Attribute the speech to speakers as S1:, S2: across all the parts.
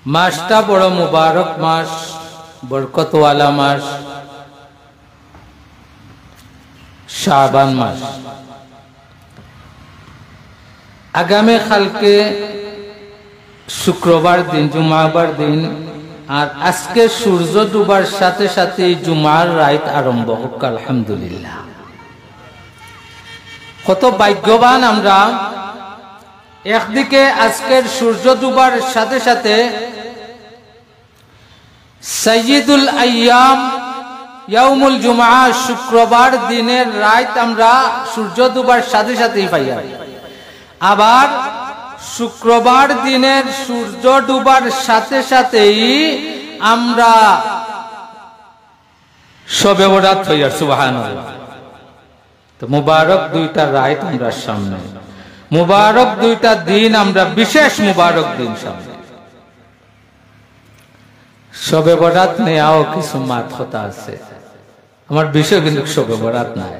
S1: মাসটা বড় মুবারক মাস, বরকতওয়ালা মাস, শাবান মাস। আগামী কালকে শুক্রবার দিন, জুমাবার দিন, আর আজকে সূর্য ডুবার সাথে সাথে জুমার রাত আরম্ভ হোক। আলহামদুলিল্লাহ, কত ভাগ্যবান আমরা। একদিকে আজকের সূর্য ডুবার সাথে সাথে সাইয়্যিদুল আইয়াম ইয়াউমুল জুমআ, শুক্রবার দিনের রাত আমরা সূর্য ডুবার সাথে সাথেই পাই। আবার শুক্রবার দিনের সূর্য ডুবার সাথে সাথেই আমরা শবে বরাত হইয়া। সুবহানাল্লাহ। তো মুবারক দুইটা রাত আমরা সামনে, মুবারক দুইটা দিন আমরা, বিশেষ মুবারক দিন সামনে। শবে বরাত নেওয়াও কিছু মাত কথা আছে, আমার বিষয় কিন্তু শবে বরাত নাই।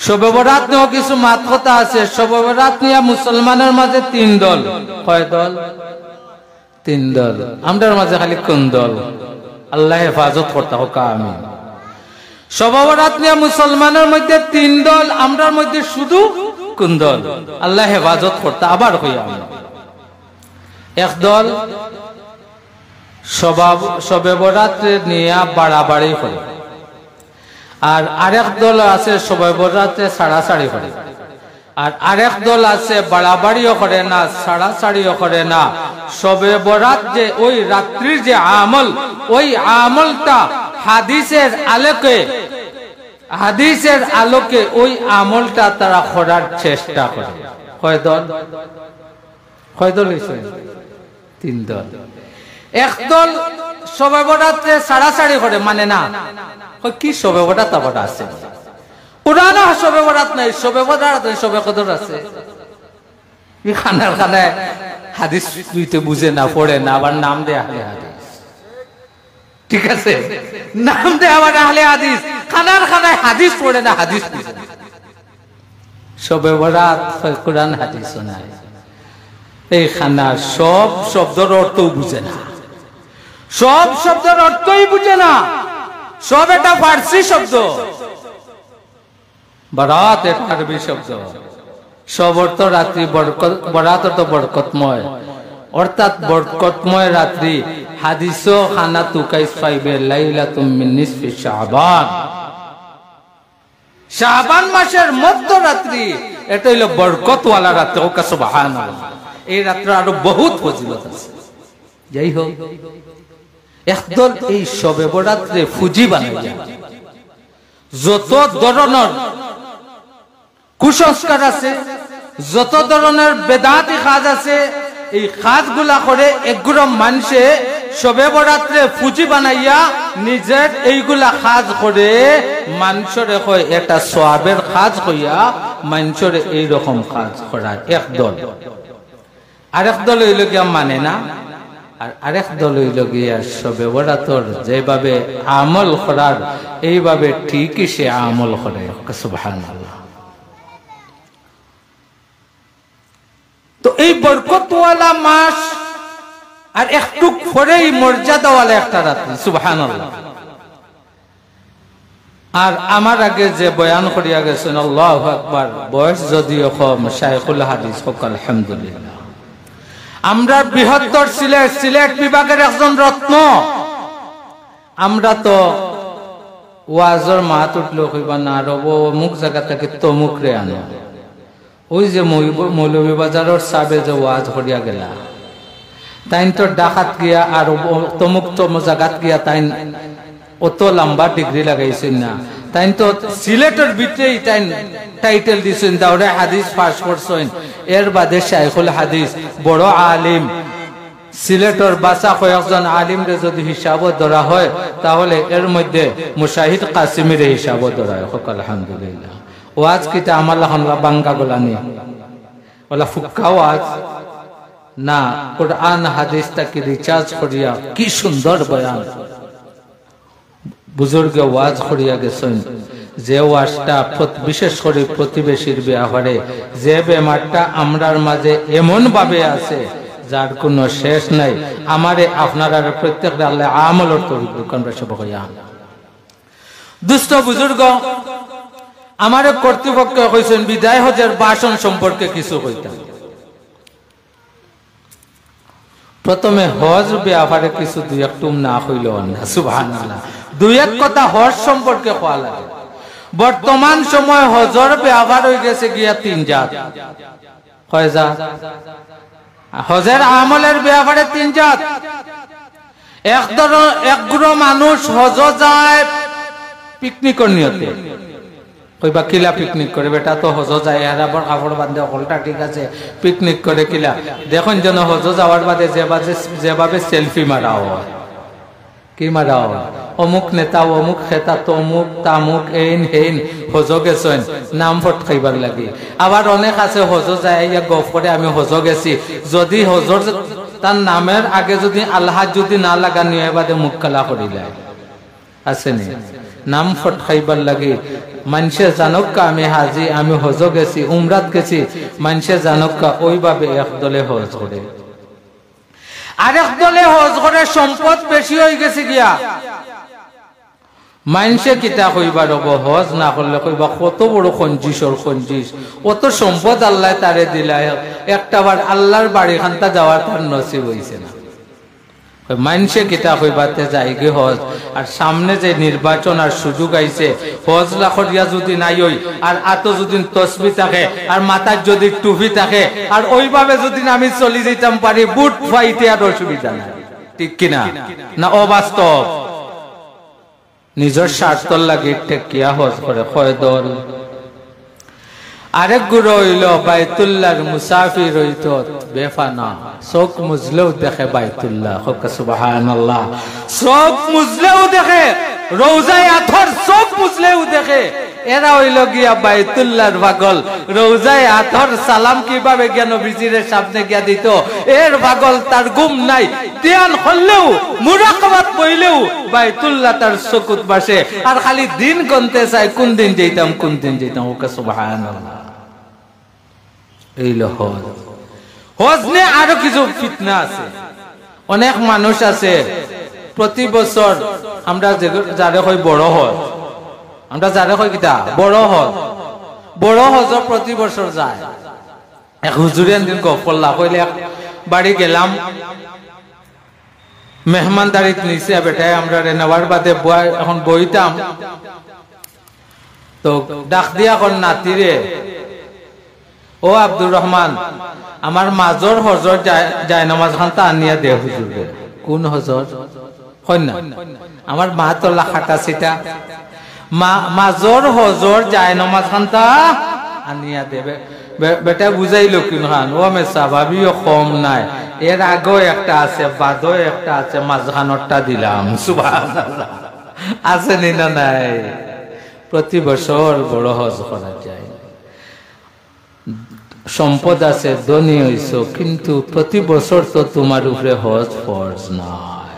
S1: শবে বরাত নিয়েও কিছু মাত কথা আছে। শবে বরাত নিয়ে মুসলমানের মাঝে তিন দল। কয় দল? তিন দল। আমরার মাঝে খালি কোন দল? আল্লাহ হেফাজত করতে হোক, আমিন। শবে বরাত নিয়ে মুসলমানের মধ্যে তিন দল, আমরার মধ্যে শুধু কোন দল? আল্লাহ হেফাজত করতে। আবার হইয়া এক দল শবে বরাত নিয়ে বাড়াবাড়ি করে, আর আরেক দল আছে শবে বরাতে ছাড়াছাড়ি করে, আর আরেক দল আছে বাড়াবাড়িও করে না, ছাড়াছাড়িও করে না। শবে বরাত যে ওই রাত্রির যে আমল, ওই আমলটা হাদিসের আলোকে ওই আমলটা তারা করার চেষ্টা করে। কয় দল? কয় দল হয়েছে? তিন দল। এক দল শবে বরাতে ছাড়াছাড়ি করে, মানে না। কি শবে বরাত আবার আছে? পুরানো শবে বরাত নাই, শবে বরাত শবে কদর আছে। খানার খানায় হাদিস তুইতে বুঝে না, পড়ে না, আবার নাম দে আহলে হাদিস। ঠিক আছে, নাম দে আবার আহলে হাদিস, খানার খানায় হাদিস পড়ে না, হাদিস বুঝে না। শবে বরাত কোরআন হাদিস নাই, এই খানা সব শব্দের অর্থও বুঝে না, সব শব্দের অর্থই বুঝে না। সব এটা ফার্সি শব্দ, বরাত এটা আরবি শব্দ। সব অর্থ রাত্রি, বরাত অর্থ বরকতময়, অর্থাৎ বরকতময় রাত্রি। হাদিসও খানা তুকাইস পাইবে লাইলাতুম মিন নিসফি শাবান, শাবান মাসের মধ্যরাত্রি। এটা হইল বরকতওয়ালা রাত্রি। ওকা সুবহানাল্লাহ। এই রাত্রে আরো বহুত ফজিলত আছে। যাই হোক, একদল এই শবে বরাতে ফুজি বানাইয়া যত ধরনের কুসংস্কার আছে, যত ধরনের বেদাতি কাজ আছে, এই কাজগুলা করে একগুলো মানুষে শবে বরাতে ফুজি বানাইয়া নিজের এইগুলা কাজ করে মানুষরে কয় এটা সওয়াবের কাজ হইয়া মানুষরে এইরকম কাজ করার একদল। আরেক দল হইল গিয়া মানে না, আর আরেক দল হইল গিয়া শবে বরাতর যেভাবে আমল করার এইভাবে ঠিকই সে আমল করে। সুবহানাল্লাহ। তো এই বরকতওয়ালা মাস আর একটু পরেই মর্যাদাওয়ালা একটা রাত্রি। সুবহানাল্লাহ। আর আমার আগে যে বয়ান করিয়া গেছেন, আল্লাহু আকবার, বয়স যদিও কম, শাইখুল হাদিস হোক, আলহামদুলিল্লাহ। আমরা বৃহত্তর সিলেট বিভাগের একজন রত্ন। আমরা তো ওয়াজর মাত উঠলো কইবা না, আর অমুক জায়গা থেকে তমুক রে আনো। ওই যে মৌলভীবাজারের সাবে যে ওয়াজ করিয়া গেলা, তাইন তো ডাকাত গিয়া আর তমুক জায়গাত গিয়া তাইন অত লম্বা ডিগ্রি লাগাইছেন না। তাইন তো সিলেটের ভিতরেই তাইন টাইটেল দিছেন, দাউরে হাদিস পাস করছেন। এর বাদে শাইখুল হাদিস, বড় আলিম। সিলেটের বাসা কয়েকজন আলিমরে যদি হিসাবও ধরা হয়, তাহলে এর মধ্যে মুশাহিদ কাসিমের হিসাবও ধরা হয়। আলহামদুলিল্লাহ। ওয়াজ কিতা আমার লাখনলা বাঙ্গা গোলানি ওলা ফুক্কা ওয়াজ না, কোরআন হাদিসটাকে রিচার্জ করিয়া কি সুন্দর বয়ান বুজুর্গে ওয়াজ করিয়া গেছেন। যে ওয়াজটা বিশেষ করে প্রতিবেশীর ব্যাপারে, যে বেমারটা আমরার মাঝে এমন ভাবে আছে যার কোনো শেষ নাই আমারে আপনারা প্রত্যেক আল্লাহ আমলের তৌফিক দান আমরা সব কইয়া দুস্থ বুজুর্গ আমার কর্তৃপক্ষ কইছেন বিদায় হজের ভাষণ সম্পর্কে কিছু কইতাম প্রথমে হজ ব্যাপারে কিছু দুই একটু না হইল না সুবহানাল্লাহ দুই এক কথা হজ সম্পর্কে কোয়া লাগে বর্তমান সময় হজর ব্যবহার হয়ে গেছে গিয়া তিন জাত কয় জাত হজের আমলের ব্যাপারে তিন জাত এক গ্রুপ মানুষ হজ যায় পিকনিকের নিয়তে কইবা কিলা পিকনিক করে বেটা তো হজ যায় এরা বড় কাপড় বাঁধে হলটা ঠিক আছে পিকনিক করে কিলা দেখুন যেন হজ যাওয়ার বাদে যেভাবে সেলফি মারা হয় কি মারা হয় অমুক নেতা অমুক খেতা তমুক তামুক এইন হেইন হজ গেছেন নাম ফট খাইবার লাগে আবার অনেক আছে হজ যায় গফ করে আমি হজ গেছি যদি হজর তার নামের আগে যদি আল্লাহ যদি না লাগা নিয়ে বাদে মুখ কালা করিলে আছে নি নাম ফট খাইবার লাগে মানুষে জানক্কা আমি হাজি আমি হজ গেছি উমরাত গেছি মানুষে জানক্কা ওইভাবে একদলে হজ করে আরেক দলে হজ করে সম্পদ বেশি হয়ে গেছে গিয়া মানুষে কিতা কইবার হব হজ না করলে কইবা কত বড় খঞ্জিসর খঞ্জিস অত সম্পদ আল্লাহ তারে দিলাই একটাবার আল্লাহর বাড়ি খান্তা যাওয়ার তার নসিব হইছে না মানুষে কিতা কইবাতে যায় গে হজ আর সামনে যে নির্বাচন আর সুযোগ আইছে হজ লাখরিয়া যদি নাই হই আর আতো যদি তসবি থাকে আর মাথার যদি টুপি থাকে আর ওইভাবে যদি আমি চলি যেতাম পারি বুট ফাইতে আর অসুবিধা নাই ঠিক কিনা না অবাস্তব নিজের স্বার্থর লাগে টেকিয়া হজ করে কয় দল আরেক গুরু হইল বাইতুল্লাহর মুসাফির হইত বেফানা চোখ মুজলেও দেখে বাইতুল্লাহ সুবহানাল্লাহ চোখ মুজলেও দেখে রওজায়ে আথর চোখ মুজলেও দেখে এরা হইল গিয়া বাইতুল্লাহর পাগল রওজায়ে আথর সালাম কিভাবে জ্ঞান বিজিরের সামনে গিয়া দিত এর পাগল তার ঘুম নাই ধ্যান করলেও মুরাকাবাত কইলেও বাইতুল্লাহ তার চকুত বসে আর খালি দিন গন্তে চাই কোন দিন যাইতাম সুবহানাল্লাহ এইল হজ হজ নে আরো কিছু ফিতনা আছে অনেক মানুষ আছে প্রতি বছর আমরা যারে কই বড় হজ আমরা যারে কই কিতা বড় হজ প্রতি বছর যায় এক হুজুরিয়ান দিন গফল্লা কইলে বাড়ি গেলাম মেহমানদারিত নিছে বেটায় আমরা নেওয়ার বাদে এখন বইতাম তো ডাক দিয়া কোন নাতিরে ও আব্দুর রহমান আমার মাজর হজর যায় নামাজ খানটা আনিয়া দে হুজুরে কোন হজর কই না আমার মা তোলা খাটা সিটা মাজর হজর যায় নামাজ খানটা আনিয়া দেবে বেটা বুঝাইলো কিন খান ও মে স্বাভাবিক কম নাই এর আগেও একটা আছে বাদও একটা আছে মাঝখানটা দিলাম সুবহানাল্লাহ আছে নি না নাই প্রতি বছর বড় হজ করা যায় সম্পদ আছে ধনী হইছো কিন্তু প্রতি বছর তো তোমার উপরে হজ ফরজ নাই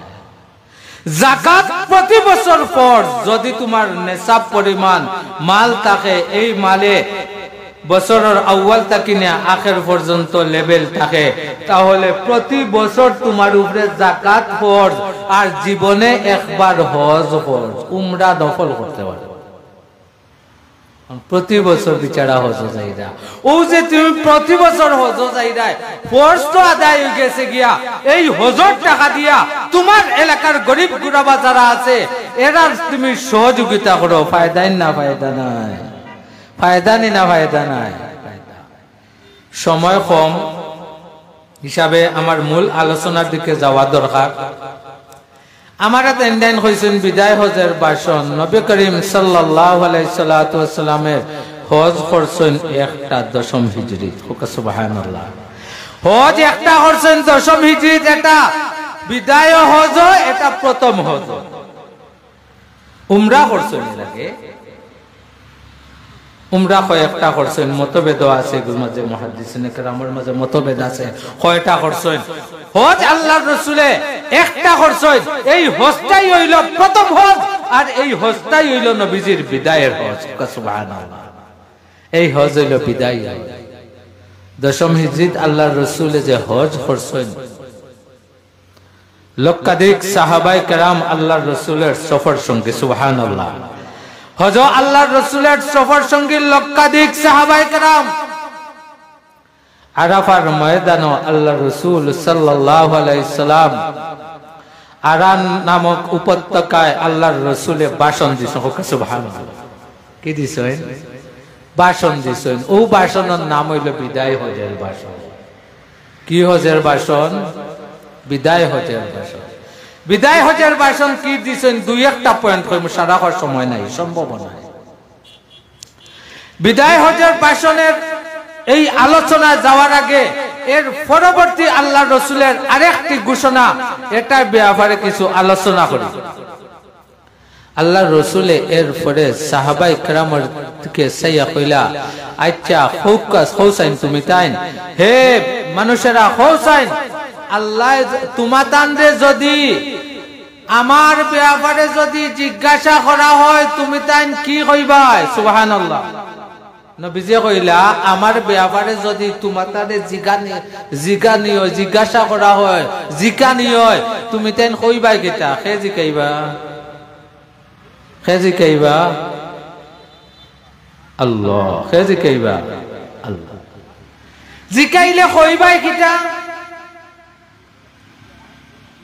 S1: যাকাত প্রতি বছর ফরজ যদি তোমার নেশাব পরিমাণ মাল থাকে এই মালে বছরের আউয়াল থেকে নিয়ে আখের পর্যন্ত লেভেল থাকে তাহলে প্রতি বছর তোমার উপরে যাকাত ফরজ আর জীবনে একবার হজ ফরজ উমরা নফল করতে পারো প্রতি বছর বিচারা হজ যাইরা ও যে তুমি প্রতি বছর হজ যাইরা ফরজ তো আদায় হয়ে গেছে গিয়া এই হজর টাকা দিয়া তোমার এলাকার গরিব গুরাবা যারা আছে এরা তুমি সহযোগিতা করো ফায়দা না ফায়দা নাই ফায়দা নি না ফায়দা নাই সময় কম হিসাবে আমার মূল আলোচনার দিকে যাওয়া দরকার আমার তেনদাইন হইছেন বিদায় হজের ভাষণ নবী করিম সাল্লাল্লাহু আলাইহি সাল্লাতু ওয়াসাল্লামের হজ করছেন একটা দশম হিজরিত সুবহানাল্লাহ হজ একটা করছেন দশম হিজরিত এটা বিদায় হজ এটা প্রথম হজ উমরা করছেন লাগে উমরা কয়েকটা করছেন মতভেদ আছে এগুলোর মাঝে মুহাদ্দিসিনে কেরামের মাঝে মতভেদ আছে কয়টা করছেন হজ আল্লাহর রাসূলে একটা করছেন এই হজটাই হইল প্রথম হজ আর এই হজটাই হইল নবীজির বিদায়ের হজ সুবহানাল্লাহ এই হজ হইল বিদায় দশম হিজরিত আল্লাহর রাসূলে যে হজ করছেন লক্ষাধিক সাহাবায়ে কেরাম আল্লাহর রাসূলের সফর সঙ্গী সুবহানাল্লাহ হযরত আল্লাহর রাসূলের সফর সঙ্গী লক্ষাধিক সাহাবায়ে কেরাম আরাফার ময়দানে আল্লাহর রাসূল সাল্লাল্লাহু আলাইহি সাল্লাম আরান নামক উপত্যকায় আল্লাহর রাসূলে ভাষণ দিছেন সুবহানাল্লাহ কি দিছেন ভাষণ দিছেন ও ভাষণের নাম হইল বিদায় হজের ভাষণ কি হজের ভাষণ বিদায় হজের ভাষণ বিদায় হজের ভাষণ কি দিছেন দুই একটা পয়েন্ট কইম সারা হওয়ার সময় নাই সম্ভব নাই বিদায় হজের ভাষণের এই আলোচনা যাওয়ার আগে এর পরবর্তী আল্লাহর রাসূলের আরেকটি ঘোষণা এটার ব্যাপারে কিছু আলোচনা করি আল্লাহর রাসূলে এর পরে সাহাবায়ে কেরামের কে সাইয়া কইলা আচ্ছা হোসাইন তুমি তাইন হে মানুষেরা হোসাইন আল্লাহ তোমাতানরে যদি আমার ব্যাপারে যদি জিজ্ঞাসা করা হয় তুমি তাইন কি কইবা সুবহানাল্লাহ নবীজি কইলা আমার ব্যাপারে যদি তোমাতারে জিজ্ঞাসা করা হয় জিকানি হয় তুমি তাইন কইবা কিতা কে জিকাইবা আল্লাহ কে জিকাইবা আল্লাহ জিকাইলে কইবা কিতা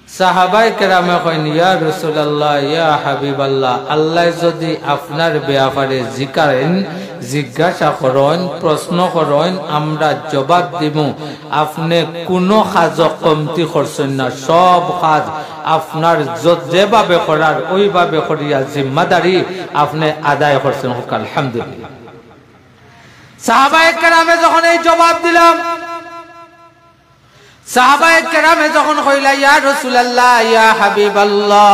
S1: সাহাবায়ে কেরামে কইন ইয়া রাসূলুল্লাহ ইয়া হাবিবাল্লাহ আল্লাহ যদি আপনার ব্যাপারে জিজ্ঞাসা করেন প্রশ্ন করেন আমরা জবাব দিব আপনি কোনো কাজ কমতি করছেন না সব কাজ আপনার যেভাবে করার ওইভাবে করিয়া জিম্মাদারি আপনি আদায় করছেন আলহামদুলিল্লাহ সাহাবায়ে কেরামে যখন এই জবাব দিলাম সাহাবায়ে কেরামে যখন কইলা ইয়া রাসূলুল্লাহ ইয়া হাবিবাল্লাহ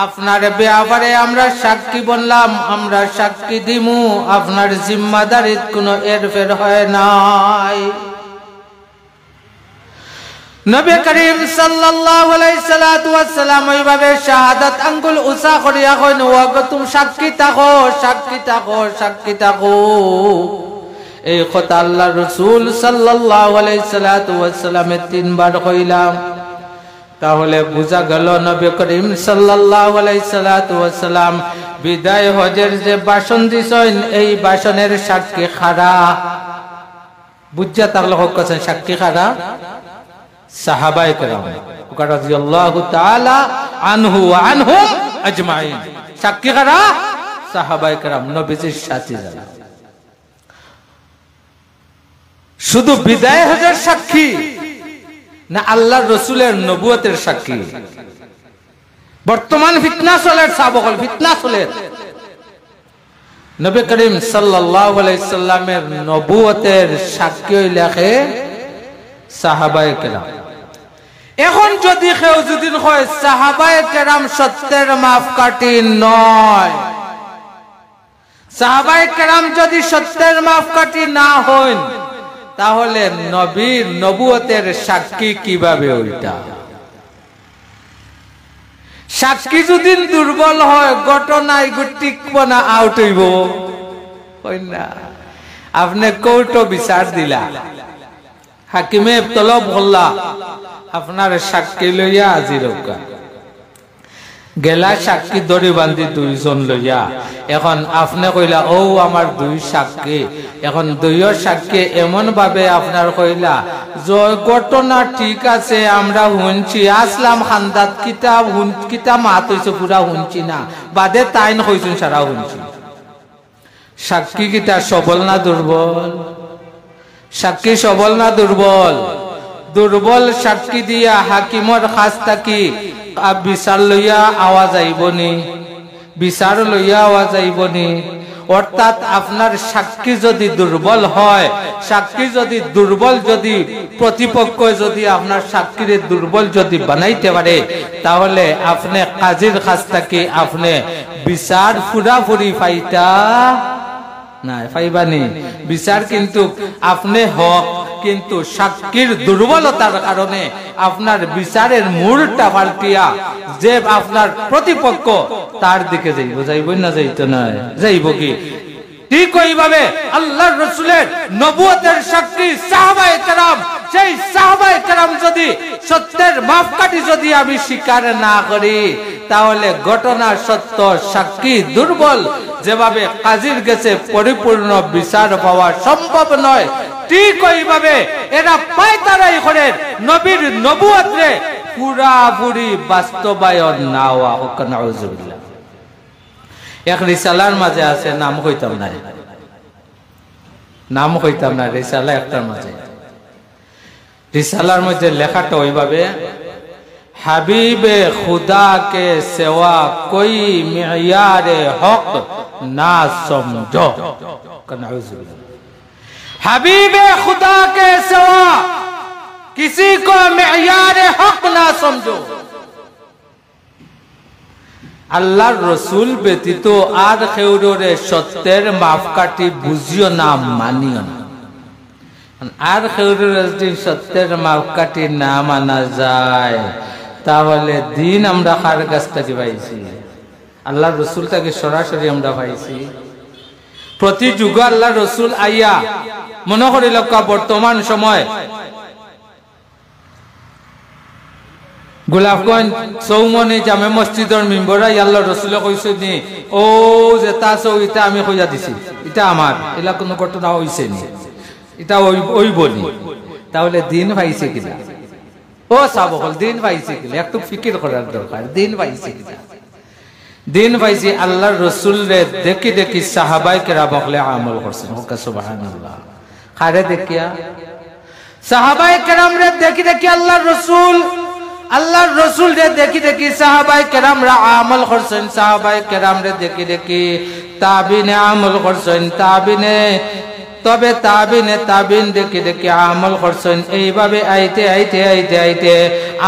S1: আপনার ব্যাপারে আমরা সাক্ষী বললাম আমরা সাক্ষী দিমু আপনার জিম্মাদারিত কোনো এরফের হয় নাই নবী করিম সাল্লাল্লাহু আলাইহি সাল্লাতু ওয়াস সালাম ওইভাবে শাহাদাত আঙ্গুল উঁচা করিয়া কইন ওগো তুমি সাক্ষী থাকো এই কথা আল্লাহর রাসূল সাল্লাল্লাহু আলাইহি সাল্লাতু ওয়াস সালামে তিনবার কইলাম তাহলে বুঝা গেল নবী করিম সাল্লাল্লাহু আলাইহি সাল্লাতু ওয়াস সালাম বিদায় হজের যে ভাষণ দিছেন এই ভাষণের সাক্ষী খারা বুঝা তাহলে কইছেন সাক্ষী খারা সাহাবায়ে কেরাম রাদিয়াল্লাহু তাআলা আনহু ওয়া আনহুম আজমাইন সাক্ষী খারা সাহাবায়ে কেরাম নবীজির সাথী যারা শুধু বিদায় হজের সাক্ষী না আল্লাহর রাসূলের নবুয়তের সাক্ষী বর্তমান ফিতনা চলের সাবকল ফিতনা চলের নবী করিম সাল্লাল্লাহু আলাইহি সাল্লামের নবুয়তের সাক্ষী লেখে সাহাবায়ে কেরাম এখন যদি কেউ যদি হয় সাহাবায়ে কেরাম সত্যের মাপকাঠি নয় সাহাবায়ে কেরাম যদি সত্যের মাপকাঠি না হন তাহলে নবীর নবুয়তের সাক্ষী কিভাবে ওইটা সাক্ষী যদি দুর্বল হয় ঘটনায় টিকব না আউট হইব না আপনি কোর্টও বিচার দিলা হাকিমে তলব হল্লা আপনার সাক্ষী লইয়া হাজির হোক গেলা সাক্ষী দড়ি বান্ধি দুইজন লইয়া এখন আপনি কইলা ও আমার দুই সাক্ষী এখন দুইও সাক্ষী এমন ভাবে আপনার কইলা যে ঘটনা ঠিক আছে আমরা শুনছি আসলাম খান্দাত কিতাব মাত হইছে পুরা শুনছি না বাদে তাইন কইছেন সারা শুনছি সাক্ষী কিতা সবল না দুর্বল সাক্ষী সবল না দুর্বল দুর্বল সাক্ষী দিয়া হাকিমর খাস থাকি বিচার লইয়া আওয়াজ আইবনি বিচার লইয়া আওয়াজ আইবনি অর্থাৎ আপনার সাক্ষী যদি দুর্বল হয় সাক্ষী যদি দুর্বল যদি প্রতিপক্ষ যদি আপনার সাক্ষীরে দুর্বল যদি বানাইতে পারে তাহলে আপনি কাজীর কাছ থেকে আপনি বিচার পুরাপুরি পাইতা না পাইবানি বিচার কিন্তু আপনি হক কিন্তু সাক্ষীর দুর্বলতার কারণে আপনার বিচারের মূলটা পাল্টিয়া যে আপনার প্রতিপক্ষ তার দিকে যাইব না যাইতো না যাইব কি ঠিক ওইভাবে আল্লাহর রাসূলের নবুয়তের সাক্ষী সাহাবায়ে কেরাম সেই সাহাবায়ে কেরাম যদি সত্যের মাপকাঠি যদি আমি স্বীকার না করি, তাহলে ঘটনা সত্য, সাক্ষী দুর্বল। যেভাবে কাজীর কাছে পরিপূর্ণ বিচার পাওয়া সম্ভব নয়, ঠিক ওইভাবে এরা পায়তারাই করে নবীর নবুয়তরে পুরাপুরি বাস্তবায়ন না হওয়া। নাউজুবিল্লাহ। এক রিসালার মাঝে আছে, নাম কইতাম না, নাম কইতাম না, রিসালা একটার মাঝে, রিসালার মধ্যে লেখাটা ওইভাবে, হাবিবে খুদা কে সেवा कोई मियारे हक ना समझो। हबीबे खुदा के सेवा किसी को मियारे हक ना समझो। আল্লাহর রসুল ব্যতীত আর কেউরে সত্যের মাপকাঠি বুঝিও না, মানিও না। আর কেউরে যদি সত্যের মাপকাঠি না মানা যায়, তাহলে দিন আমরা কার কাছ থেকে পাইছি? আল্লাহর রসুলটাকে সরাসরি আমরা পাইছি। প্রতি যুগে আল্লাহর রসুল আইয়া, মনে করি লক্ষ্য বর্তমান সময় গোলাপগঞ্জ চৌমনি জামে মসজিদের মেম্বরাই আল্লাহ রসুলে কইছে নি, ও যে তা চৌ এটা আমি কইয়া দিছি, এটা আমার, এলা কোনো ঘটনা হইছে নি, এটা ওই বলি। তাহলে দিন পাইছে কিনা? ও সাবকল দিন পাইছে কিনা? একটু ফিকির করার দরকার। দিন পাইছে কিনা? দিন পাইছে আল্লাহর রসুল রে দেখি দেখি সাহাবায়ে কেরাম বলে আমল করছেন। সুবহানাল্লাহ। কারে দেখিয়া? সাহাবায়ে কেরাম রে দেখি দেখি আল্লাহর রসুল রে দেখি দেখি সাহাবায়ে কেরাম রা আমল করছেন। সাহাবায়ে কেরাম রে দেখি দেখি তাবিনে আমল করছেন। তবে তাবিন দেখি দেখি আমল করছেন। এইভাবে আইতে আইতে আইতে আইতে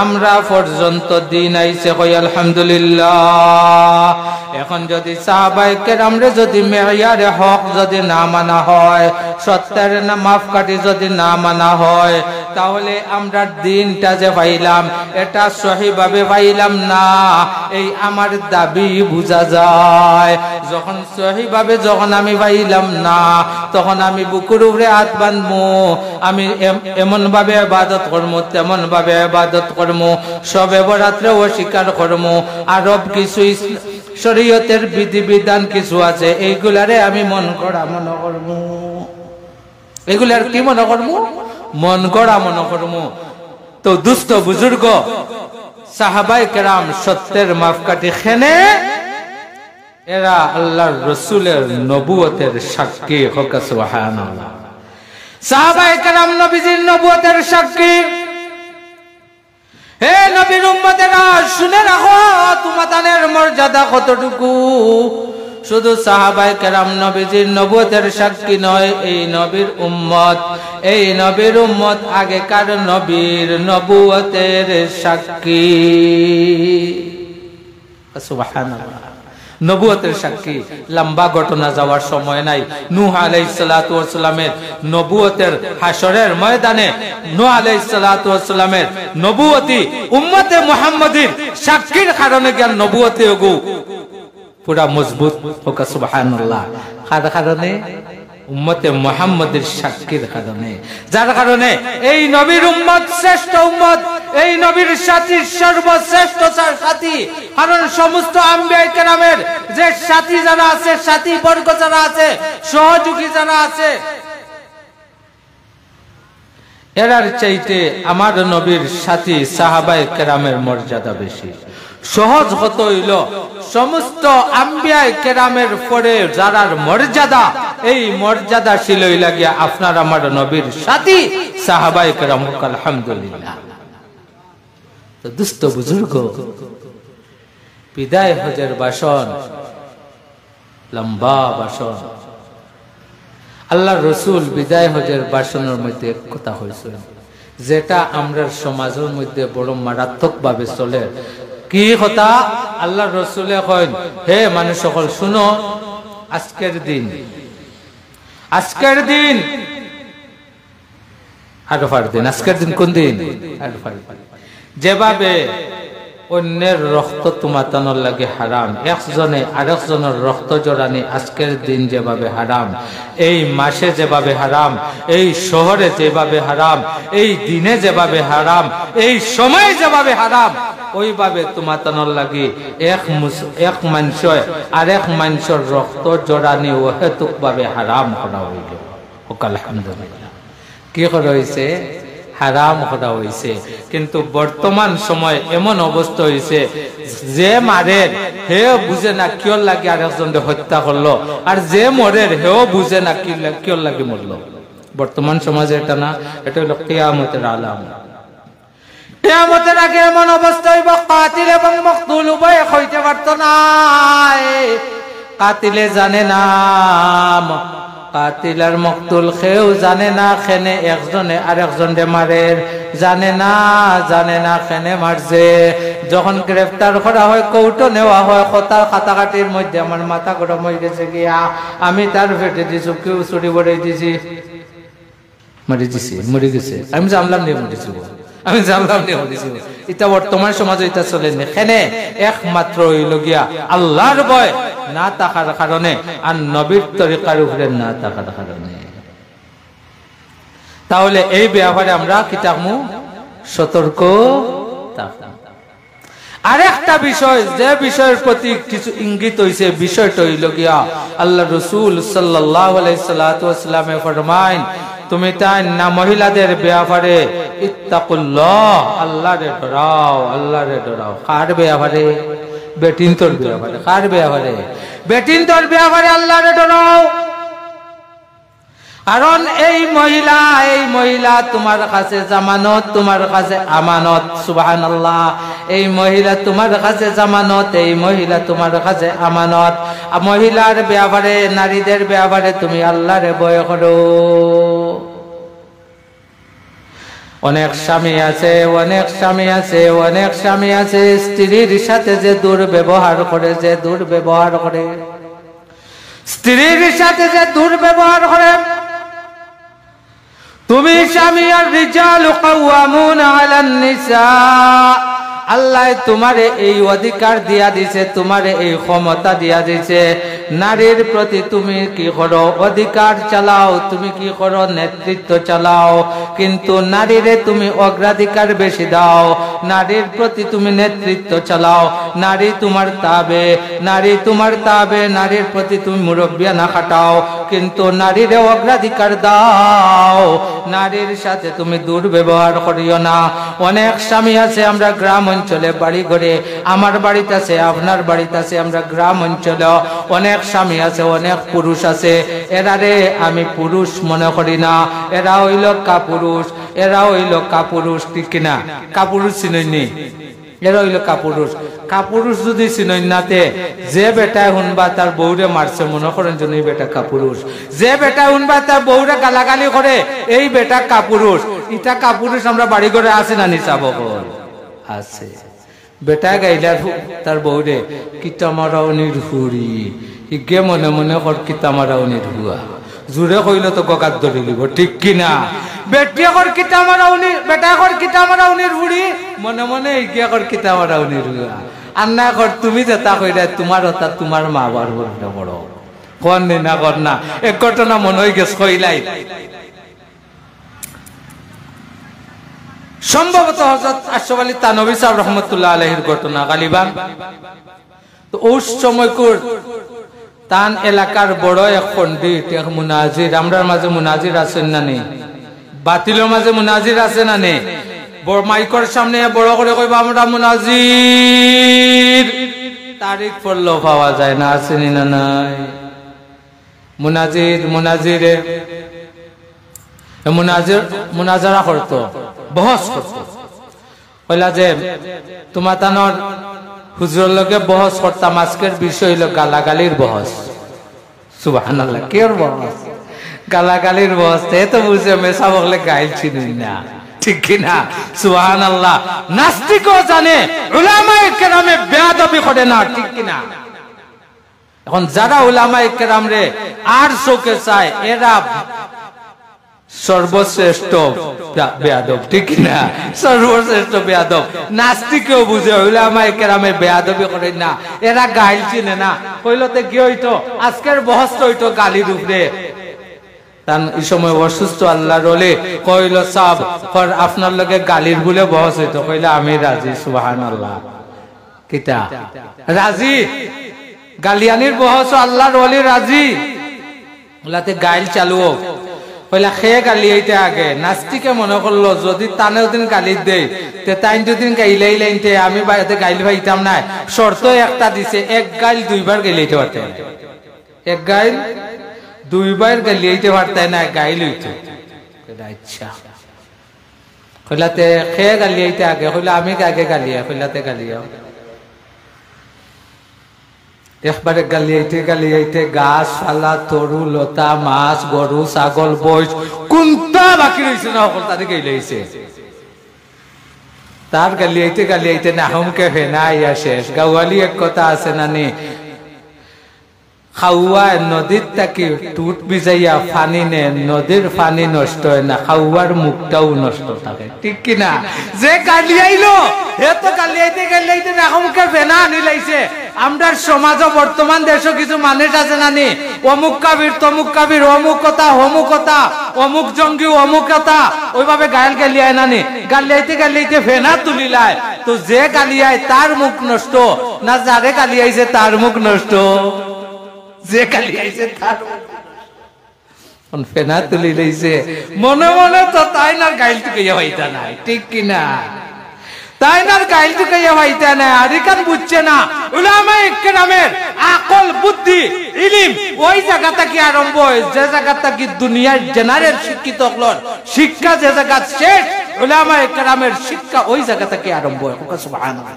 S1: আমরা পর্যন্ত দিন আইছে, কই আলহামদুলিল্লাহ। এখন যদি সাহাবায়ে কেরামরে যদি মেয়ারে হক যদি না মানা হয়, সত্যের না মাপকাঠি যদি না মানা হয়, তাহলে আমরা দিনটা যে পাইলাম এটা সহিভাবে পাইলাম না, এই আমার দাবি বুঝা যায়। যখন সহিভাবে যখন আমি পাইলাম না, তখন আমি বুকুর উপরে হাত বাঁধবো, আমি এমন ভাবে ইবাদত করবো, তেমন ভাবে ইবাদত করবো, সবে বরাত্রে অস্বীকার করবো, আরব কিছু শরীয়তের বিধিবিধান কিছু আছে, এইগুলারে আমি মন করা মনে করবো। এগুলার কি মনে করবো? মন করা মনে করবো। তো দুস্থ বুজুর্গ সাহাবায়ে কেরাম সত্যের মাপকাঠি খেনে এরা আল্লাহর রসুলের নবুয়তের সাক্ষী। হোক সুবহানাল্লাহ। সাহাবায়ে কেরাম নবীজির নবুয়তের সাক্ষী। হে নবীর উম্মতেরা, শুনে রাখো তোমাদের মর্যাদা কতটুকু। শুধু সাহাবায়ে কেরাম নবীজির নবুয়তের সাক্ষী নয়, এই নবীর উম্মত আগেকার নবীর নবুয়তের সাক্ষী। সুবহানাল্লাহ। নবুয়তের সাক্ষী। লম্বা ঘটনা যাওয়ার সময় নাই। নূহ আলাইহিস সালাতু ওয়াস সালামের নবুয়তের হাসরের ময়দানে নূহ আলাইহিস সালাতু ওয়াস সালামের নবুয়তি উম্মতে মুহাম্মাদির সাক্ষীর কারণে জ্ঞান নবুয়তি ওগো পুরা মজবুত। হোক সুবহানাল্লাহ। কার কারণে? উম্মতে মুহাম্মাদের সাক্ষীর কারণে, যার কারণে এই নবীর উম্মত শ্রেষ্ঠ উম্মত, এই নবীর সাথী সর্বশ্রেষ্ঠ সাথী। কারণ সমস্ত আম্বিয়া কেরামের যে সাথী যারা আছে, সাথী বর্গ যারা আছে, সহযোগী যারা আছে, এরার চাইতে আমার নবীর সাথী সাহাবায়ে কেরামের মর্যাদা বেশি। সহজ কত হইল, সমস্ত আম্বিয়া কেরামের পরে যারার মর্যাদা, এই মর্যাদা ছিল লাগিয়া আপনার আমার নবীর সাথী সাহাবায়ে কেরাম। আলহামদুলিল্লাহ। তো দুস্থ বুজুর্গ, বিদায় হজের ভাষণ, লম্বা ভাষণ। আল্লাহর রসুল বিদায় হজের ভাষণের মধ্যে এক কথা হয়েছিল, যেটা আমরা সমাজের মধ্যে বড় মারাত্মক ভাবে চলে। কি কথা? আল্লাহর রসুলে কইন, হে মানুষ সকল শুনো, আজকের দিন আরফার দিন। আজকের দিন কোন দিন? আরফার। যেভাবে অন্যের রক্ত তোমাতানোর লাগে হারাম, একজনে আরেকজনের রক্ত জড়ানি আজকের দিন যেভাবে হারাম, এই মাসে যেভাবে হারাম, এই শহরে যেভাবে হারাম, এই দিনে যেভাবে হারাম, এই সময়ে যেভাবে হারাম, ওইভাবে তোমাতানোর লাগে এক মানুষ আরেক মানুষের রক্ত জড়ানি অহেতুক ভাবে হারাম করা হইল। আলহামদুলিল্লাহ, কি করা হয়েছে? হারাম করা হয়েছে। কিন্তু বর্তমান সময় এমন অবস্থা হয়েছে, যে মারের হেও বুঝে না কিয় লাগে আরেকজনকে হত্যা করলো, আর যে মরের হেও বুঝে না কিয় লাগে মরলো। বর্তমান সমাজে এটা না, এটা হলো কিয়ামতের আলামত। কিয়ামতের আগে এমন অবস্থা হইব, কাতিল এবং মাকতুল উভয় হইতে পারত না। কাতিলে জানে না, কাতিল আর মকতুল কেউ জানে না খেনে একজনে আরেকজনকে মারে, জানে না খেনে মারছে। যখন গ্রেফতার করা হয়, কৌটো নেওয়া হয়, কথার কাটাকাটির মধ্যে আমার মাথা গরম হয়ে গেছে গিয়া, আমি তার ফেটে দিছি, কেউ চুরি বড়াই দিছি, মরে গেছে, আমি জানলাম নিয়ে মরেছি, আমি জানলাম নিয়ে মরেছি। এটা বর্তমান সমাজে এটা চলেনি। খেনে একমাত্র হইল গিয়া আল্লাহর ভয় না থাকার কারণে আর নবীর তরিকার উপরে না থাকার কারণে। তাহলে এই ব্যাপারে আমরা কি থাকবো? সতর্ক থাকতাম। আরেকটা বিষয়, যে বিষয়ের প্রতি কিছু ইঙ্গিত হইছে, বিষয়টা হইল গিয়া আল্লাহ রাসূল সাল্লাল্লাহু আলাইহি ওয়াসাল্লাম ফরমায়েন, তুমি তাই না মহিলাদের ব্যাপারে ইত্তাকুল্লাহ, আল্লাহরে ডরাও, আল্লাহরে ডরাও। কার ব্যাপারে? বেটিন তোর ব্যাপারে। কার ব্যাপারে? বেটিন তোর ব্যাপারে আল্লাহরে ডরাও। কারণ এই মহিলা তোমার কাছে জামানত, তোমার কাছে আমানত। সুবহানাল্লাহ। এই মহিলা তোমার কাছে জামানত, এই মহিলা তোমার কাছে আমানত। মহিলার ব্যাপারে, নারীদের ব্যাপারে তুমি আল্লাহরে ভয় করো। অনেক স্বামী আছে স্ত্রীর সাথে যে দুর্ব্যবহার করে, স্ত্রীর সাথে যে দুর্ব্যবহার করে। তুমি স্বামী, আর রিজালু কাওয়ামুনা আলান নিসা, আল্লাহ তোমারে এই অধিকার দিয়া দিছে, তোমারে এই ক্ষমতা দিয়া দিছে। নারীর প্রতি তুমি কি করো? অধিকার চালাও। তুমি কি করো? নেতৃত্ব চালাও। কিন্তু নারীরে তুমি অগ্রাধিকার বেশি দাও, নারীর প্রতি তুমি নেতৃত্ব চালাও। নারী তোমার তাবে, নারীর প্রতি তুমি মুরব্বিয়ানা খাটাও, কিন্তু নারীরে অগ্রাধিকার দাও। নারীর সাথে তুমি দুর্ব্যবহার করিও না। অনেক স্বামী আছে, আমরা গ্রাম অঞ্চলে বাড়ি ঘরে, আমার বাড়িতে আছে, আপনার বাড়িতে আছে, আমরা গ্রাম অঞ্চলে অনেক স্বামী আছে, অনেক পুরুষ আছে। এরারে আমি পুরুষ মনে করি না, এরা হইল কাপুরুষ, ঠিক কিনা? কাপুরুষ চিনইনি, এরা হইল কাপুরুষ যদি চিনইনাতে, যে বেটায় শুনবা তার বউরে মারছে মনে করেন যে এই বেটা কাপুরুষ। যে বেটা শুনবা তার বউরে গালাগালি করে, এই বেটা কাপুরুষ। এটা কাপুরুষ আমরা বাড়ি ঘরে আছে না? নিচাব আছে। বেটা গাইলার তার বউরে কিতা মারাউনির হুড়ি, ইগে মনে মনে কর কিতা মারাউনির হুয়া, জোরে কইল তো গগাত ধরে লিব, ঠিক কিনা? বেটা কর কিতা মারাউনির হুড়ি, মনে মনে ইগে কর কিতা মারাউনির হুয়া। আর না কর তুমি যেটা কইরা তোমার ওটা তোমার মা বাবার বড় কর না কর না। এক ঘটনা মনে হয়ে গেছে কইলাই, সম্ভবত হযরত আশরাফ আলী থানভী সাহেব রহমাতুল্লাহ আলাইহির ঘটনা গালিবান। তো ওই সময়কুর তান এলাকার বড় এক পণ্ডিত, এক মুনাজির, আমরার মাঝে মুনাজির আছেন না নেই? বাতিলের মাঝে মুনাজির আছে না নেই? বড় মাইকের সামনে বড় করে কইবা আমরা মুনাজির, তারিখ পড়লেও পাওয়া যায় না, আসেনি না নাই? মুনাজারা করতো, বহস করতো। কইলা যে তোমার তানোর হুজুরের লগে বহস করতাম, আজকের বিষয় হইল গালাগালির বহস। সুবহানাল্লাহ, কের বহস? গালাগালির বহস। এ তো বুঝে মেসা বকলে গাইল চিনি না, ঠিক কিনা? সুবহানাল্লাহ। নাস্তিকও জানে উলামায়ে কেরামে বেয়াদবি করে না, ঠিক কিনা? এখন যারা উলামায়ে কেরাম রে আর চোখে চায়, এরা সর্বশ্রেষ্ঠ বেয়াদব, ঠিক না? সর্বশ্রেষ্ঠ বেয়াদব নাস্তিকেও বুঝে, উলামায়ে কেরামে বেয়াদবি করে না, এরা গাইল চিনে না। কইলতে কি হইতো, আজকের বহস হইতো গালির উপরে। তান এই সময় অসুস্থ আল্লাহর ওলি কইল, সাহেব আপনার লগে গালির বলে বহস হইতো। কইলে আমি রাজি। সুবহানাল্লাহ। কিতা রাজি? গালিয়ানির বহস আল্লাহর ওলি রাজি। ওলাতে গাইল চালু হোক। কইলা খে গালি এইতে আগে। নাস্তিকে মনে করলো যদি তানেও দিন গালি দেই তে তাই দুদিন গাইলেই লাইনতে আমি বাইরে গাইল ভাইতাম না। শর্ত একটা দিছে, এক গাইল দুইবার গাইলেইতে পারতেন, এক গাইল দুইবার গাইলেইতে পারতেন না, গাইল হইতো। আচ্ছা কইলাতে খে গালি এইতে আগে। কইলা আমি আগে গালিয়া। কইলাতে গালিয়া একবারে গালিয়াইতে গাছ পালা তরু লতা মাছ গরু ছাগল বইস কোনটা বাকি রয়েছে না সকল তাদের গাইলাইছে। তার গালিয়াইতে নাহমকে ফেনা ইয়া শেষ। গাওয়ালি এক কথা আছে নানি, খাওয়া নদীর তাকি টুট বিজাইয়া ফানি নে, নদীর ফানি নষ্ট হয় না, খাওয়ার মুখটাও নষ্ট থাকে, ঠিক কিনা? যে গালিয়াইলো হে তো গালিয়াইতে নাহমকে ফেনা আনি লাইছে। আমরা সমাজ বর্তমান দেশে কিছু মানুষ আছে নানি, অমুক কাবির তমুক কাবির, অমুক কথা অমুক কথা, অমুক জঙ্গি অমুক কথা, ওইভাবে গায়েল গালিয়ায় নানি। গালিয়াইতে ফেনা তুলিলায়। তো যে গালিয়ায় তার মুখ নষ্ট না যারে গালিয়াইছে তার মুখ নষ্ট? যে গালিয়াইছে তার ফেনা তুলি লইছে। মনে মনে তো তাই না গাইল টুকাইয়া হইতা নাই, ঠিক কিনা? তাই না গাইল টুকাইয়া হইতা নাই। আরিকান বুঝছে না উলামায়ে কেরামের আকল বুদ্ধি ইলম ওই জায়গা থেকে আরম্ভ হয় যে জায়গা থেকে দুনিয়ার জেনারেল শিক্ষিত হলর শিক্ষা যে জায়গা শেষ, উলামায়ে কেরামের শিক্ষা ওই জায়গা থেকে আরম্ভ হয়। সুবহানাল্লাহ।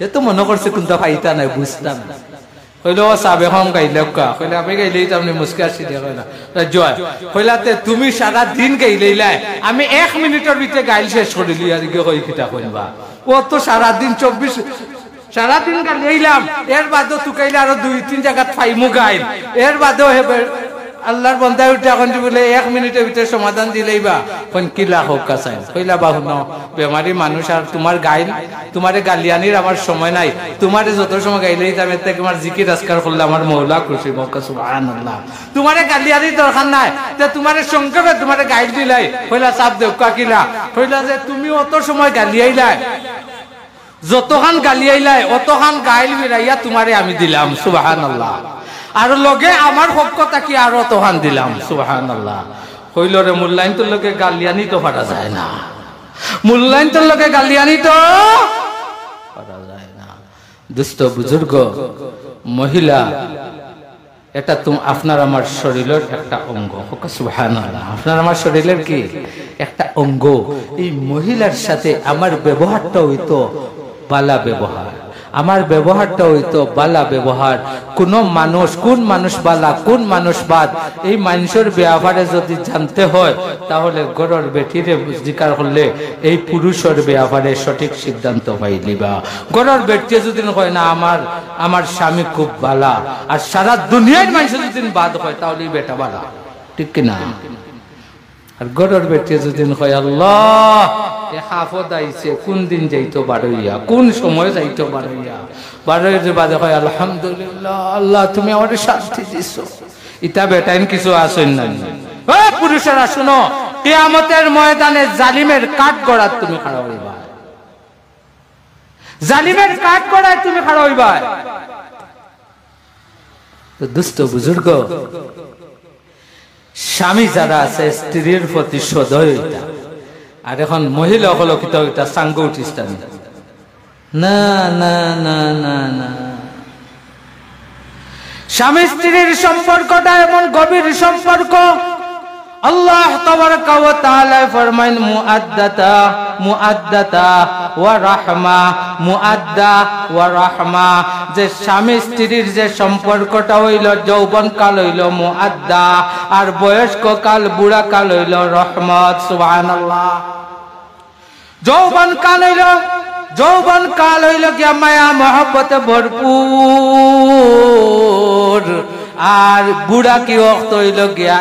S1: এ তো মনে করছে কোনটা ফাইতা নাই, বুঝতাম না। কইলো সাবে হম গাইলে কইলে আমি গাইলেই তো আপনি মুস্কি আসি দিয়ে কইলা জয় কইলাতে তুমি সারা দিন গাইলেইলাই, আমি 1 মিনিটের ভিতরে গাইল শেষ করিলি আর কি কই কিটা কইবা। ও তো সারা দিন 24 সারা দিন গাইলাম, এর বাদও তুকাইলে আরো 2-3 জায়গা ফাইমু গাইল, এর বাদও হেবে আল্লাহর বান্দা উঠে এখন বলে 1 মিনিটের ভিতরে সমাধান দিলেইবা। কোন কি লাখ হোক কাছে কইলা বাহু ন বেমারি মানুষ, আর তোমার গাইল তোমারে গালিয়ানির আমার সময় নাই। তোমারে যত সময় গাইলেই যাবে তে তোমার জিকির আজকার করলে আমার মওলা খুশি বকা। সুবহানাল্লাহ। তোমারে গালিয়ানির দরকার নাই, তে তোমারে সংক্ষেপে তোমারে গাইল দিলাই। কইলা সাপ দেও কাকিলা। কইলা যে তুমি অত সময় গালিয়াইলাই, যতখান গালিয়াইলাই অতখান গাইল মিলাইয়া তোমারে আমি দিলাম। সুবহানাল্লাহ। আর লগে আমার পক্ষটা কি আরো তোহান দিলাম। সুবহানাল্লাহ। কইল রে মূল্যায়ন তোর লোকে গালিয়ানি তো পারা যায় না, মূল্যায়ন তোর লোকে গালিয়ানি তো পারা যায় না। দুস্থ বুজুর্গ মহিলা, এটা আপনার আমার শরীরের একটা অঙ্গ। সুবহানাল্লাহ। আপনার আমার শরীরের কি একটা অঙ্গ। এই মহিলার সাথে আমার ব্যবহারটা হইতো বালা ব্যবহার, আমার ব্যবহারটা হইতো বালা ব্যবহার। কোন মানুষ কোন মানুষ বালা কোন মানুষ বাদ, এই মানুষের ব্যবহারে যদি জানতে হয় তাহলে গরর বেটিরে জিকার করলে এই পুরুষের ব্যবহারে সঠিক সিদ্ধান্ত পাইলিবা। গরর বেটি যদি হয় না আমার স্বামী খুব বালা, আর সারা দুনিয়ার মানুষ যদি বাদ হয় তাহলে বেটা বালা, ঠিক কিনা? আর গরর বেটি যদি হয় আল্লাহ এ হাফত আইছে, কোন দিন যাইতো বারইয়া, কোন সময় যাইতো বারইয়া, বারইয়ের বাদে হয় আলহামদুলিল্লাহ আল্লাহ তুমি আমার শান্তি দিছো। ইটা বেটাইন কিছু আসেন না। ও পুরুষেরা শুনো, কিয়ামতের ময়দানে জালিমের কাঠ গড়ার তুমি খাড়া হইবা, জালিমের কাঠ গড়ায় তুমি খাড়া হইবা। তো দুস্থ বুজুর্গ স্বামী যারা আছে স্ত্রীর প্রতি সদয় হইতা। আর এখন মহিলা হলো কিতা সাঙ্গ উঠিস্তানি না না না না না। স্বামী স্ত্রীর সম্পর্কটা এমন গভীর সম্পর্ক, আল্লাহ তাবারাকা ওয়া তাআলা ফরমায়েন মুআদ্দাতা মুআদ্দাতা ওয়া রাহমা, মুআদ্দা ওয়া রাহমা। যে স্বামী স্ত্রীর যে সম্পর্কটা হইল যৌবন কাল হইল মুআদ্দা, আর বয়স্ক কাল বুড়া কাল হইল রহমত। সুবহানাল্লাহ। যৌবন কাল হইল কি মায়া মহব্বতে ভরপুর, আর বুড়া কি অক্ত হইল গিয়া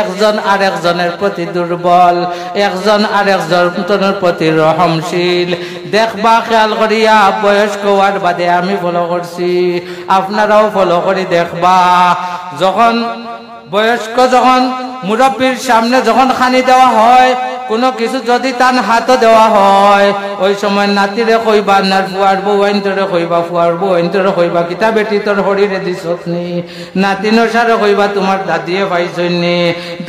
S1: একজন আর একজনের প্রতি দুর্বল, একজন আর একজনের প্রতি রহমশীল। দেখবা খেয়াল করিয়া বয়স্ক হওয়ার বাদে আমি ফলো করছি, আপনারাও ফলো করি দেখবা, যখন বয়স্ক যখন মুরব্বীর সামনে যখন খানি দেওয়া হয়, কোনো কিছু যদি তান হাতও দেওয়া হয়, ওই সময় নাতিরে কইবা না ফুয়ার বউ আইনতরে কইবা, ফুয়ার বউ আইনতরে কইবা কিতা বেটি তোর হরিরে দিছনি, নাতিনোর সারে কইবা তোমার দাদিয়ে পাইছনি।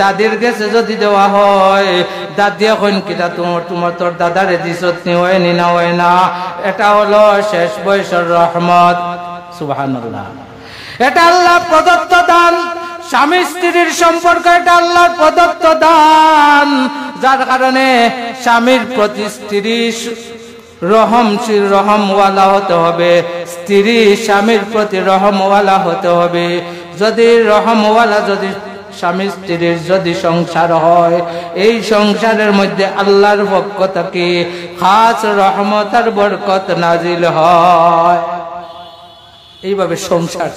S1: দাদির গেছে যদি দেওয়া হয়, দাদিয়ে কইন কিতা তোমার তোর দাদারে দিছনি, হয়নি না হয় না। এটা হলো শেষ বয়সের রহমত। সুবহানাল্লাহ। এটা আল্লাহ প্রদত্ত দান। স্বামী স্ত্রীর সম্পর্ক এটা আল্লাহর প্রদত্ত দান, যার কারণে স্বামীর প্রতি স্ত্রী রহমশীল রহমওয়ালা হতে হবে, স্ত্রী স্বামীর প্রতি রহমওয়ালা হতে হবে। যদি রহমওয়ালা যদি স্বামী স্ত্রীর যদি সংসার হয়, এই সংসারের মধ্যে আল্লাহর পক্ষ থেকে খাস রহমত আর বরকত নাজিল হয়। এইভাবে সংসার,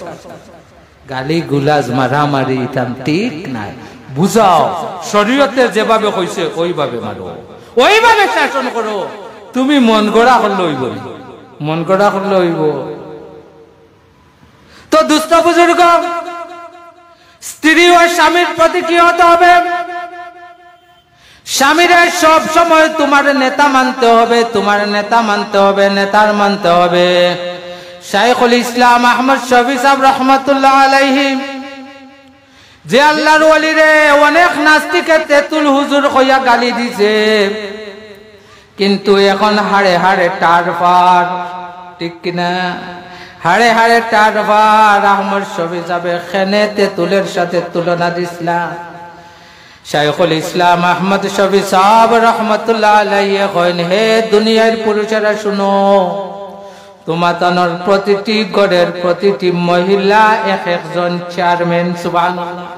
S1: গালি গুলাজ মারামারি ইতাম ঠিক নাই, বুঝাও শরীয়তে যেভাবে হইছে ওইভাবে মারো, ওইভাবে শাসন করো। তুমি মন গড়া করলে হইব, মন গড়া করলে হইব। তো দুস্থ বুজুর্গ, স্ত্রী ও স্বামীর প্রতি কি হতে হবে? স্বামীরা সব সময় তোমার নেতা মানতে হবে, তোমার নেতা মানতে হবে, নেতার মানতে হবে। শাইখুল ইসলাম আহমদ শফি সাহেব রহমতুল্লাহ আলাইহি, যে আল্লাহর ওলি রে অনেক নাস্তিকে তেতুল হুজুর কইয়া গালি দিছে, কিন্তু এখন হাড়ে হাড়ে টারফার, ঠিক কিনা? হাড়ে হাড়ে টারফার। আহমদ শফি সাহেব খেনে তেতুলের সাথে তুলনা দিছিলাম। শাইখুল ইসলাম আহমদ শফি সাহেব রহমতুল্লাহ আলাইহি কইন, হে দুনিয়ার পুরুষেরা শুনো, তোমাদের প্রতিটি ঘরের প্রতিটি মহিলা এক একজন চেয়ারম্যান। সুবহানাল্লাহ।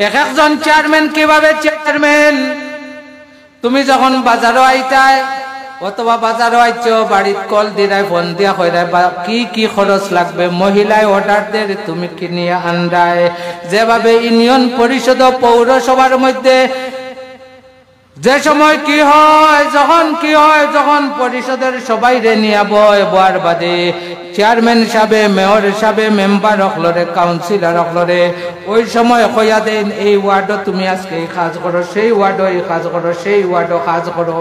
S1: এক একজন চেয়ারম্যান। কিভাবে চেয়ারম্যান? তুমি যখন বাজারও আইতাই অথবা বাজারও আইছো, বাড়িত কল দিরাই ফোন দিয়া কইরাই কি কি খরচ লাগবে, মহিলায় অর্ডার দেয়, তুমি কিনিয়া আনরায়। যেভাবে ইউনিয়ন পরিষদ পৌরসভার মধ্যে যে সময় কি হয়, যখন পরিষদের সবাই রে নিয়া বয়ার বাদে চেয়ারম্যান সাহেবে, মেয়র সাহেবে, মেম্বার হকলরে, কাউন্সিলর হকলরে ওই সময় কইয়া দেন, এই ওয়ার্ডও তুমি আজকে এই কাজ করো, সেই ওয়ার্ডও এই কাজ করো, সেই ওয়ার্ডও কাজ করো।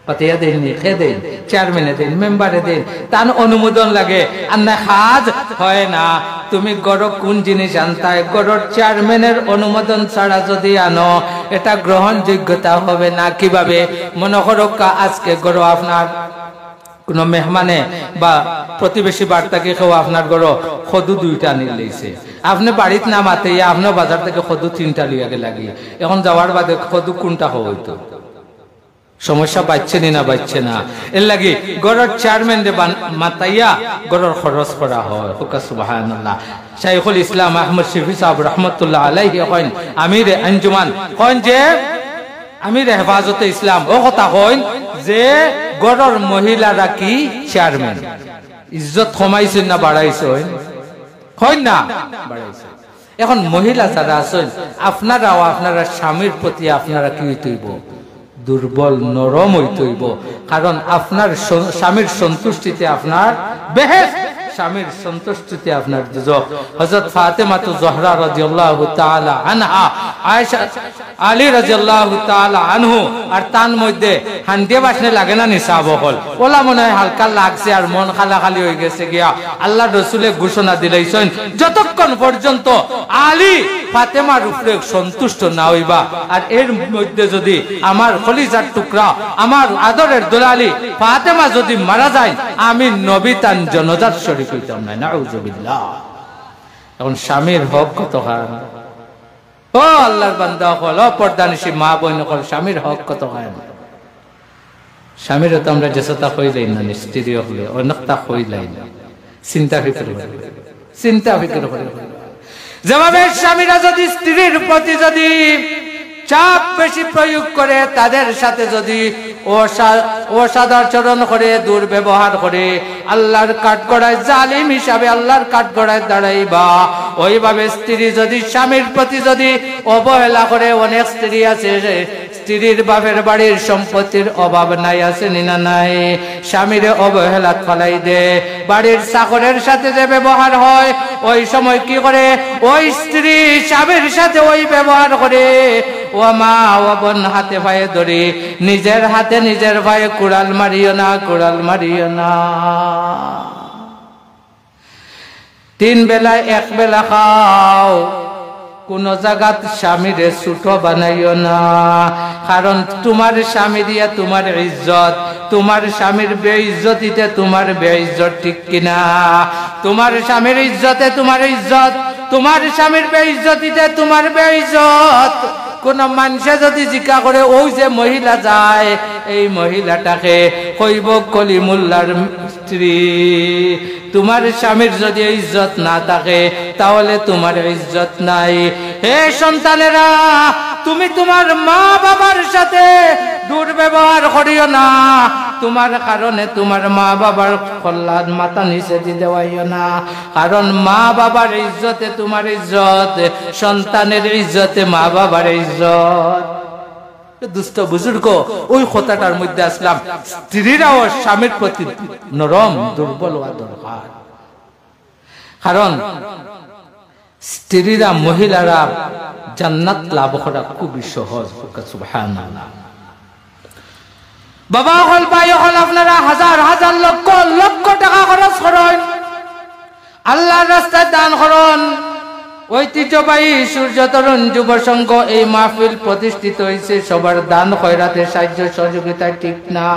S1: পাতিয়া দেন, খে দেন, চেয়ারম্যানে দেন, মেম্বারে দেন, তার অনুমোদন লাগে। আর না কাজ হয় না। তুমি গড় কোন জিনিস আনতায়, গড়র চেয়ারম্যানের অনুমোদন ছাড়া যদি আনো, এটা গ্রহণযোগ্যতা হবে না। কিভাবে? মনে করো আজকে গড় আপনার কোন মেহমানে বা প্রতিবেশী বার্তাকে কেউ আপনার গড় খদু 2টা আনি লইছে, আপনি বাড়িতে না মাতে, আপনার বাজার থেকে খদু 3টা লিয়াকে লাগিয়ে, এখন যাওয়ার বাদে খদু কোনটা হইতো? সমস্যা বাড়ছে না বাড়ছে না, এর লাগি গড়ের চেয়ারম্যান রে মাতাইয়া গড়ের খরচ করা হয়। সুবহানাল্লাহ। শাইখুল ইসলাম আহমদ শফি সাহেব রহমতুল্লাহ আলাইহি কইন, আমির আঞ্জুমান কইন যে আমির হেফাজতে ইসলাম ও কথা কইন যে গড়ের মহিলারা কি চেয়ারম্যান, ইজ্জত কমাইছেন না বাড়াইছেন? কইন না বাড়াইছে। এখন মহিলা যারা আছেন, আপনারা স্বামীর প্রতি আপনারা কি হইব? দুর্বল, নরম হইতে হইব। কারণ আপনার স্বামীর সন্তুষ্টিতে আপনার বেহেশত, স্বামীর সন্তুষ্টিতে আপনার দুজক। হযরত ফাতেমা তো জোহরা রাদিয়াল্লাহু তাআলা আনহা, আয়েশা আলী রাদিয়াল্লাহু তাআলা আনহু, আর তার মধ্যে হান্দিয়ে বাসনে লাগে না নিসাব হল, ওলা মনে হয় হালকা লাগছে আর মন খালি হয়ে গেছে গিয়া। আল্লাহ রাসূলে ঘোষণা দিলেছেন, যতক্ষণ পর্যন্ত আলী ফাতেমার উপরে সন্তুষ্ট না হইবা, আর এর মধ্যে যদি আমার খলিজার টুকরা, আমার আদরের দুলালি ফাতেমা যদি মারা যায়, আমি নবী তার জনাজাত শরীক হইতাম না। নাউযুবিল্লাহ। এখন স্বামীর হক কতখান? ও আল্লাহর বান্দা হল, ও পর্দানিশী মা বোন হল, স্বামীর হক কতখান? স্বামীর তো আমরা যেসা হইলাই না, স্ত্রী হলে অনেকটা হইলাই না। চিন্তা ফিকির করে যেভাবে স্বামীরা যদি স্ত্রীর প্রতি যদি চাপ বেশি প্রয়োগ করে, তাদের সাথে যদি অসদাচরণ করে, দুর্ব্যবহার করে, আল্লাহর কাঠগড়ায় জালিম হিসাবে আল্লাহর কাঠগড়ায় দাঁড়াইবা। ওইভাবে স্ত্রী যদি স্বামীর প্রতি যদি অবহেলা করে, অনেক স্ত্রী আছে স্ত্রীর বাপের বাড়ির সম্পত্তির অভাব নাই, আছে না নাই, স্বামীরে অবহেলা ফলাই দে। বাড়ির চাকরের সাথে যে ব্যবহার হয়, ওই সময় কি করে ওই স্ত্রী স্বামীর সাথে ওই ব্যবহার করে। ও মা ও বোন, হাতে পায়ে ধরে, নিজের হাতে নিজের পায়ে কুড়াল মারিও না, কুড়াল মারিও না। 3 বেলায় 1 বেলা খাও, কোন জায়গাত স্বামীরে ছোট বানাইও না। কারণ তোমার স্বামী দিয়া তোমার ইজ্জত, তোমার স্বামীর বেইজ্জতিতে তোমার বেইজ্জত, ঠিক কিনা? তোমার স্বামীর ইজ্জতে তোমার ইজ্জত, তোমার স্বামীর বেইজ্জতিতে তোমার বেইজ্জত। কোন মানুষে যদি জিজ্ঞা করে ওই যে মহিলা যায়, এই মহিলাটাকে কইব কলিমুল্লাহর স্ত্রী। তোমার স্বামীর যদি ইজ্জত না থাকে, তাহলে তোমার ইজ্জত নাই। হে সন্তানেরা, তুমি তোমার মা বাবার সাথে দুর্ব্যবহার করিও না। তোমার কারণে তোমার মা বাবার কল্যাণ মাথা নিচে দেওয়াইও না। কারণ মা বাবার ইজ্জতে তোমার ইজ্জত, সন্তানের ইজ্জতে মা বাবার ইজ্জত। দুষ্ট বুজুর্গ, ওই কথাটার মধ্যে আসলাম, স্ত্রীরাও স্বামীর প্রতি নরম দুর্বল হওয়া দরকার। কারণ স্ত্রীরা, মহিলারা জান্নাত লাভ করা খুবই সহজ। সুবহানাল্লাহ। বাবা হল, ভাই হল, আপনারা হাজার হাজার লক্ষ লক্ষ টাকা খরচ করেন, আল্লাহর রাস্তায় দান করেন। ঐতিহ্যবাহী সূর্য তরুণ যুব সংঘ এই মাহফিল প্রতিষ্ঠিত হয়েছে সবার দান খয়রাতে, সাহায্য সহযোগিতায়, ঠিক না?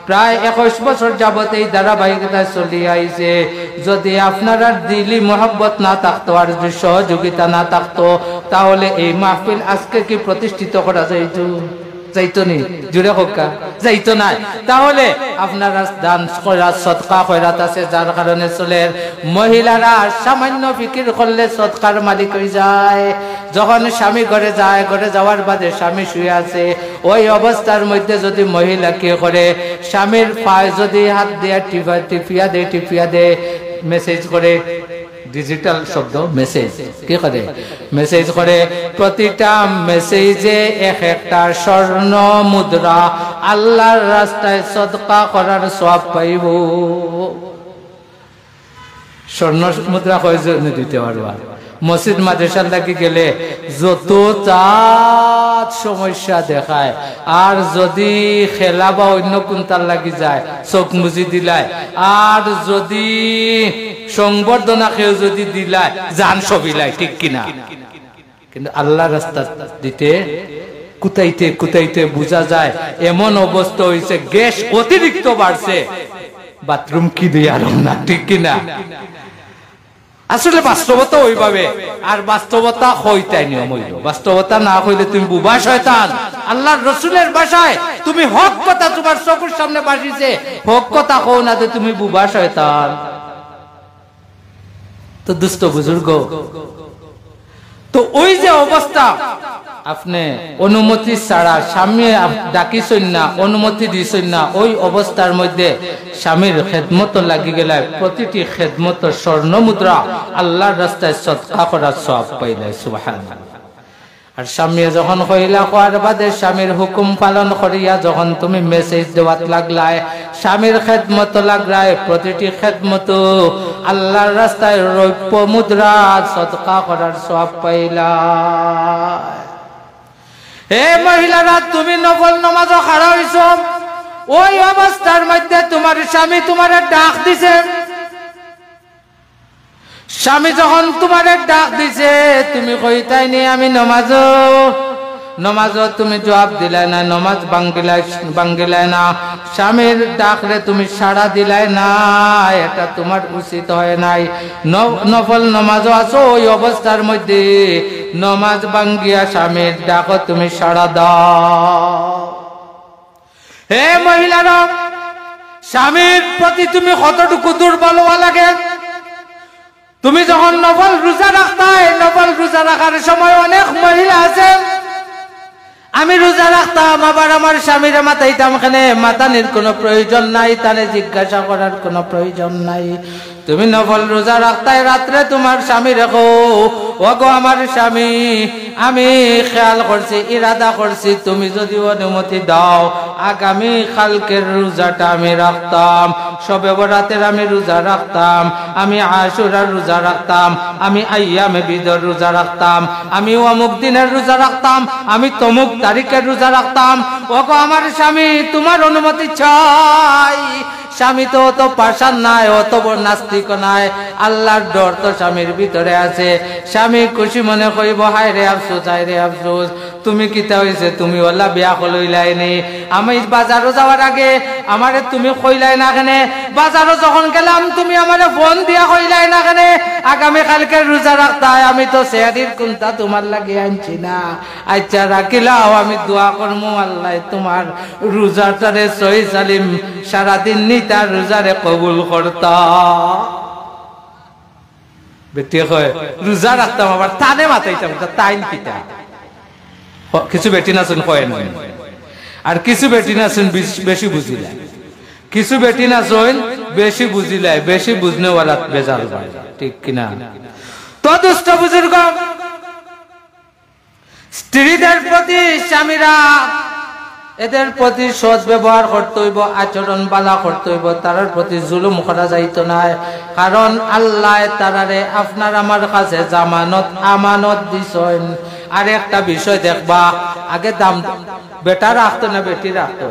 S1: প্রায় 21 বছর যাবত এই ধারাবাহিকতায় চলিয়ে আইছে। যদি আপনারা দিলি মোহাব্বত না থাকতো, আর যদি সহযোগিতা না থাকতো, তাহলে এই মাহফিল আজকে কি প্রতিষ্ঠিত করা যাইতো নি? জুড়ে হোকা যাইতো না। তাহলে আপনারা দান খয়রাত, সদকা খয়রাত আছে, যার কারণে চলে। মহিলারা সামান্য ফিকির করলে সদকার মালিক হয়ে যায়। যখন স্বামী ঘরে যায়, ঘরে যাওয়ার বাদে স্বামী শুয়ে আছে, ওই অবস্থার মধ্যে যদি মহিলা কি করে, স্বামীর পায়ে যদি হাত দিয়ে টিপিয়া দে, মেসেজ করে, ডিজিটাল শব্দ মেসেজ, কি করে মেসেজ করে, প্রতিটা মেসেজে একটা স্বর্ণ মুদ্রা আল্লাহর রাস্তায় সদকা করার সওয়াব পাইব। স্বর্ণ মুদ্রা কয়জন দিতে পারবা? মসজিদ মাদ্রাসার লাগি গেলে যত চাঁদ সমস্যা দেখায়, আর যদি খেলা বা অন্য কোনটার লাগি যায় চোখ মুজি দিলায়, আর যদি সংবর্ধনা কেউ যদি দিলায় জান সবিলায়, ঠিক কিনা? কিন্তু আল্লাহ রাস্তা দিতে কুতাইতে কুতাইতে বোঝা যায় এমন অবস্থা হয়েছে, গ্যাস অতিরিক্ত বাড়ছে, বাথরুম কি দিয়ে আর না, ঠিক কিনা? আসলে বাস্তবতা ওইভাবে, আর বাস্তবতা হইতাই নিয়ম হইল। বাস্তবতা না হইলে তুমি বুবা শয়তান। আল্লাহর রসুলের ভাষায় তুমি হক কথা তোমার চোখের সামনে বাসিছে, হক কথা কও না তো তুমি বুবা শয়তান। তো দুষ্ট বুজুর্গ, তো ওই যে অবস্থা, আপনি অনুমতি ছাড়া স্বামী ডাকিছেন না, অনুমতি দিছেন না, ওই অবস্থার মধ্যে স্বামীর খেদমত লাগি গেলে প্রতিটি খেদমত স্বর্ণ মুদ্রা আল্লাহর রাস্তায় সদকা করার সওয়াব পাইলে। সুবহানাল্লাহ। আর স্বামী যখন কইলা কোয়ার বাদে স্বামীর হুকুম পালন করিয়া যখন তুমি মেসেজ দেওয়াত লাগলায়, স্বামীর খেদমত লাগলায়, প্রতিটি খেদমত আল্লাহর রাস্তায় রৌপ্য মুদ্রা সদকা করার সওয়াব পাইলা। হে মহিলারা, তুমি নফল নামাজও খাড়া হইছ, ওই অবস্থার মধ্যে তোমার স্বামী তোমারে ডাক দিছে। স্বামী যখন তোমারে ডাক দিছে, তুমি কইতাই নি আমি নমাজ তুমি জবাব দিলাই না, নমাজ বাঙ্গিলাই না, স্বামীর ডাকলে তুমি সাড়া দিলাই না, এটা তোমার উচিত হয় নাই। নফল নমাজও আছো, ওই অবস্থার মধ্যে নমাজ বাঙ্গিয়া স্বামীর ডাক তুমি সাড়া দাও। হে মহিলারা, স্বামীর প্রতি তুমি কতটুকু দুর্বল হওয়া লাগে। তুমি যখন নফল রোজা রাখতাই, নফল রোজা রাখার সময় অনেক মহিলা আছে আমি রোজা রাখতাম, আবার আমার স্বামীর মাথাইতাম, এখানে মাতানির কোনো প্রয়োজন নাই, তাহলে জিজ্ঞাসা করার কোনো প্রয়োজন নাই। তুমি নফল রোজা রাখতাই, রাত্রে তোমার স্বামী রেখো, ওগো আমার স্বামী, আমি খেয়াল করছি, ইরাদা করছি, তুমি যদি অনুমতি দাও আগামী কালকের রোজাটা আমি রাখতাম, শবে বরাতের আমি রোজা রাখতাম, আমি আশুরার রোজা রাখতাম, আমি আইয়ামে বিদর রোজা রাখতাম, আমি অমুক দিনের রোজা রাখতাম, আমি তমুক তারিখের রোজা রাখতাম। ওগো আমার স্বামী, তোমার অনুমতি চাই। স্বামী তো অত পাষাণ নাই, অত বড় নাস্তিক নাই, আল্লাহর ডর তো স্বামীর ভিতরে আছে। স্বামী খুশি মনে করিব, হায় রে আফসোস, হায় রে আফসোস, তুমি কিতা হইছে, তুমি ওলা বিয়া কইলাইনি, আমি বাজারও যাওয়ার আগে আমারে তুমি কইলাই না কেনে, বাজারও যখন গেলাম তুমি আমারে ফোন দিয়া কইলাই না কেনে আগামী কালকে রোজা রাখতাই, আমি তো সেহারির কোনটা তোমার লাগে আনছি না। আচ্ছা রাখিলাও, আমি দোয়া করমু আল্লাহ তোমার রোজাটারে সহি সালিম সারাদিন নিতার রোজারে কবুল করতা। বেটি কয় রোজা রাখতাম, আবার তানে মাথাইতাম, তাইন কিতা। কিছু বেটি নাচুন কয় না, আর কিছু বেটি নাচুন বেশি বুঝিলাই, কিছু বেটি নাচুন বেশি বুঝিলাই, বেশি বুঝনেওয়ালা বেজাল পায়, ঠিক কিনা? তো দুষ্ট বুজুর্গ, স্ত্রীদের প্রতি স্বামীরা এদের প্রতি সৎ ব্যবহার করতে হইব, আচরণ বালা করতে হইব, তার প্রতি জুলুম করা যাইত না। কারণ আল্লাহ তারারে আপনার আমার কাছে জামানত আমানত দিছেন। আর একটা বিষয় দেখবা, আগে দাম বেটা রাখতো না বেটি রাখতো?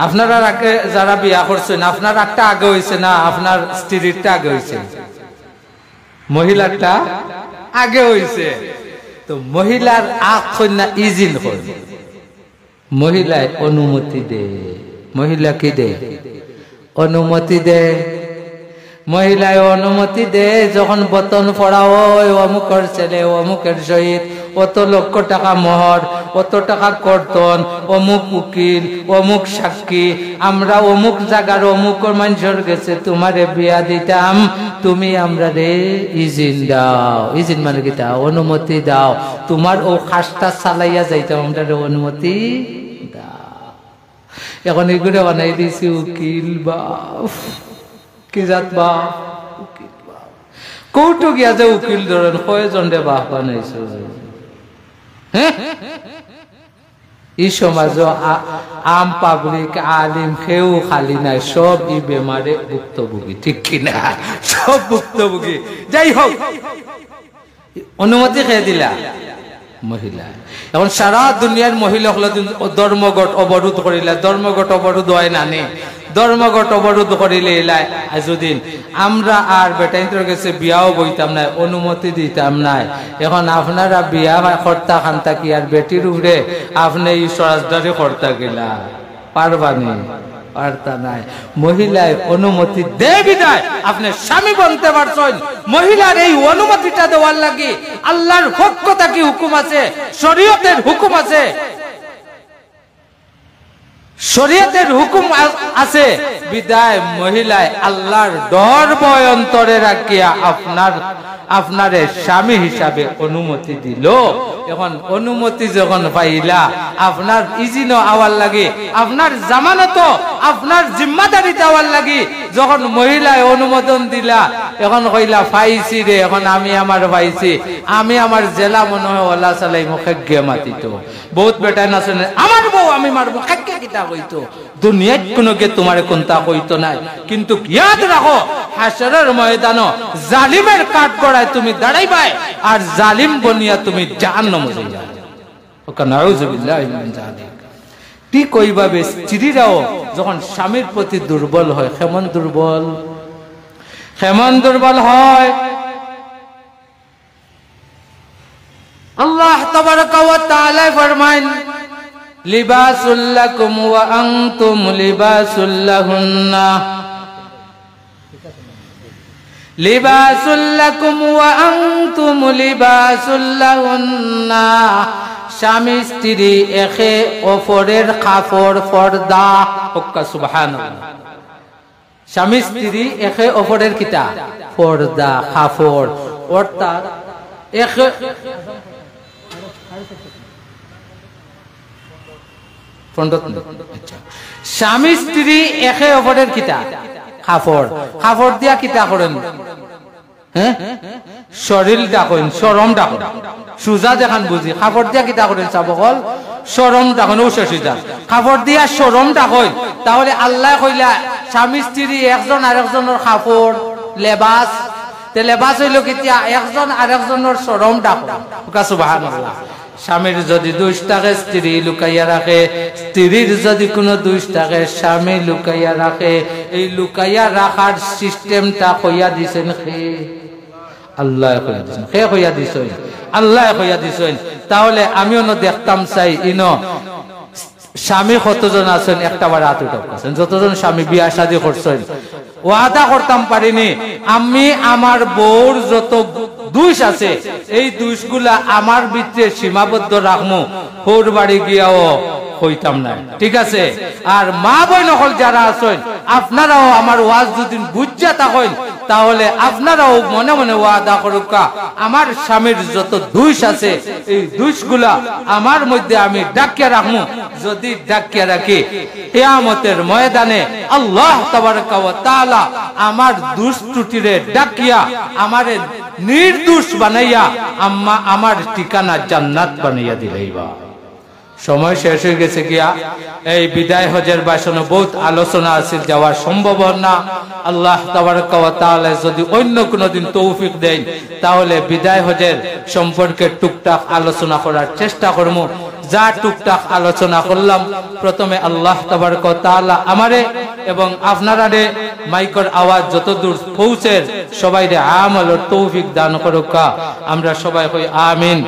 S1: আপনারা আগে যারা বিয়া করছেন, আপনার একটা আগে হয়েছে না আপনার স্ত্রীরটা আগে হয়েছে? মহিলারটা আগে হয়েছে। তো মহিলার আখ না ইজিন হয়, মহিলায় অনুমতি দে, মহিলা কি দে? অনুমতি দে। মহিলায় অনুমতি দে, যখন বতন পড়া হয় অমুকের ছেলে অমুকের সহিত অত লক্ষ টাকা মোহর, অত টাকা কর্তন, অমুক উকিল, অমুক সাক্ষী, আমরা অমুক জায়গার অমুক মানুষের গেছে তোমারে বিয়া দিতাম, তুমি আমরা রে ইজিন দাও। ইজিন মানে কি? দাও, অনুমতি দাও। তোমার ও খাসটা চালাইয়া যাইতাম, আমরা রে অনুমতি দাও। এখন এগুলো বানাই দিছি উকিল বাপ, কি জাত বাপ? উকিল বাপ। কৌটো গিয়া যে উকিল ধরেন কয়জন রে বাপ বানাইছে? এই সমাজ আম পাবলিক আলিম কেউ খালি নাই, সব ই বেমারে ভুক্তভোগী, ঠিক কিনা? সব ভুক্তভোগী। যাই হোক, অনুমতি খেয়ে দিলা মহিলা। এখন সারা দুনিয়ার মহিলা হলো ধর্মঘট অবরোধ করিলা, ধর্মঘট অবরোধ হয় না নে, ধর্মঘট অবরোধ করিলে এলাই আজুদিন আমরা আর বেটাইন্তর কাছে বিয়াও বইতাম না, অনুমতি দিতাম না। এখন আপনারা বিয়া কর্তা খান্তা কি আর বেটির উপরে আপনি এই সরাসরি কর্তা গেলা পারবানি? পারতা নাই। মহিলায় অনুমতি দে বিদায় আপনি স্বামী বলতে পারছেন। মহিলার এই অনুমতিটা দেওয়ার লাগে আল্লাহর পক্ষ থেকে হুকুম আছে, শরীয়তের হুকুম আছে, শরীয়তের হুকুম আছে বিদায় মহিলায় আল্লাহর ডর ভয় অন্তরে রাখিয়া আপনারে স্বামী হিসাবে অনুমতি দিল। এখন অনুমতি যখন পাইলা আপনার ইজিন আওয়ার লাগে, আপনার জামানত আপনার জিম্মাদারি দেওয়ার লাগে, যখন মহিলায় অনুমোদন দিলা এখন কইলা পাইছি রে, এখন আমি আমার পাইছি, আমি আমার জেলা মনে হয় ওলা চালাই মুখে গে মাতিত। বহুত বেটাই না শুনে আমার বউ আমি মারবো খাইকে কিতা কইতো, দুনিয়াত কোনো কে তোমার কোনটা কইতো নাই। কিন্তু ইয়াদ রাখো হাসরের ময়দানে জালিমের কাঠ গড়ায় তুমি দাঁড়াইবাই, আর জালিম বনিয়া তুমি জাহান্নামে যাইবা। ওকা নাউযুবিল্লাহি মিন যালিক। ঠিক ওইভাবে স্ত্রীরাও যখন স্বামীর প্রতি দুর্বল হয়, কেমন দুর্বল, কেমন দুর্বল হয়। আল্লাহ তাবারাকা ওয়া তাআলা ফরমান লিবাসুল লাকুম ওয়া আনতুম লিবাসুল লাহুন্না, লিবাসুল লাকুম ওয়া আনতুম লিবাসুল লাহুন্না। স্বামী স্ত্রী একে অপরের কাপড় পর্দা। সুবহানাল্লাহ। স্বামী স্ত্রী একে অপরের কিতা পর্দা কাপড়, অর্থাৎ পন্ডত আচ্ছা স্বামী স্ত্রী একে অপরের কিতা কাপড় কাপড় দিয়া কিতা করেন হ্যাঁ শরীর ডাকেন শরম ডাকেন সুজা দেখান বুঝি কাপড় দিয়া কিতা করেন চাবকল শরম ডাকেন ও সুজা কাপড় দিয়া শরম ডাকেন তাহলে আল্লাহ কইলা স্বামী স্ত্রী একজন আরেকজনের কাপড় লেবাস তে লেবাস হইল কিতিয়া একজন আরেকজনের শরম ডাকেন সুবহানাল্লাহ স্বামীর যদি দোষ থাকে স্ত্রী লুকাইয়া রাখে স্ত্রীর যদি কোনো দোষ থাকে স্বামী লুকাইয়া রাখে এই লুকাইয়া রাখার সিস্টেমটা কইয়া দিছেন কে আল্লাহ কইয়া দিছেন কে কইয়া দিছেন আল্লাহ কইয়া দিছেন তাহলে আমিও দেখতাম চাই ইনো স্বামী কতজন আছেন একটা বার হাত উঠাচ্ছেন যতজন স্বামী বিয়া শাদী করছেন ওয়াদা করতাম পারিনি আমি আমার বউর যত দোষ আছে এই দোষগুলা আমার ভিতরে সীমাবদ্ধ রাখমু হোর বাড়ি গিয়াও হইতাম না ঠিক আছে আর মা বোন হল যারা আছেন আপনারাও আমার ওয়াজ যদি বুঝা থাকেন তাহলে আপনারাও মনে মনে ওয়াদা করুকা আমার স্বামীর যত দোষ আছে এই দোষগুলা আমার মধ্যে আমি ডাকিয়া রাখমু যদি ডাকিয়া রাখি কিয়ামতের ময়দানে আল্লাহ তাবারকা ওয়া তাআলা আমার দোষ ত্রুটিরে ডাকিয়া আমারে নির্দোষ বানাইয়া আমার ঠিকানা জান্নাত বানাইয়া দিলেইবা সময় শেষ হয়ে গেছে গিয়া এই বিদায় হজের বাসনে বহুত আলোচনা আছে যাওয়া সম্ভব না আল্লাহ তাবারকা ওয়া তাআলা যদি অন্য কোনো দিন তৌফিক দেন তাহলে বিদায় হজের সম্পর্কে টুকটাক আলোচনা করার চেষ্টা করব যা টুকটাক আলোচনা করলাম প্রথমে আল্লাহ তাবারকা ওয়া তাআলা আমারে এবং আপনারারে মাইকের আওয়াজ যতদূর পৌঁছের সবাইরে আমল ও তৌফিক দান করুক আমরা সবাই কই আমিন।